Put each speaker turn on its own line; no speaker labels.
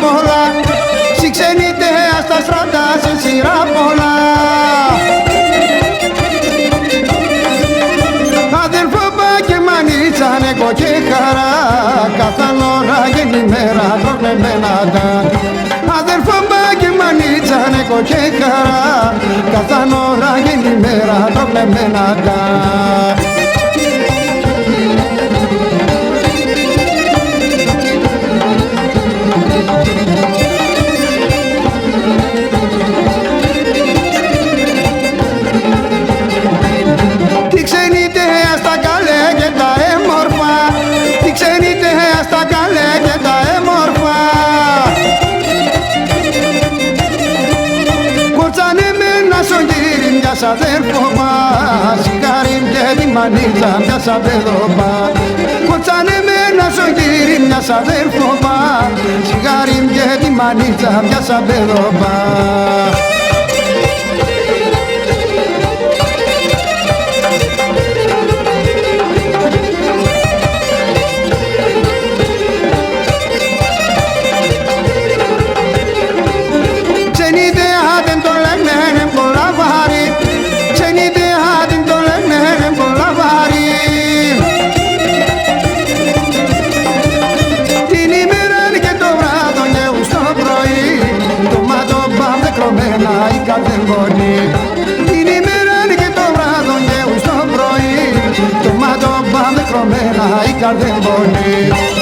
πολλά. Ξενιτέα στα στρατά σε σειρά πολλά. Αδελφό και μανίτσα, νεκό και χαρά, καθ' ώρα γίνει μέρα προκλεμμένα τα. Αδελφό και μανίτσα, νεκό και χαρά, καθ' ώρα γίνει μέρα προκλεμμένα τα. Μιας αδέρφο μας, σιγάριν και τη μανίτσα μιας αδέρφο. Κοτσάνε με ένα σογγύρι μιας αδέρφο μας, σιγάριν και τη μανίτσα μιας αδέρφο. Η καρδελμόνη την ημέρα και το βράδο γέου στο πρωί, το μάτω πάμε κρωμένα η καρδελμόνη.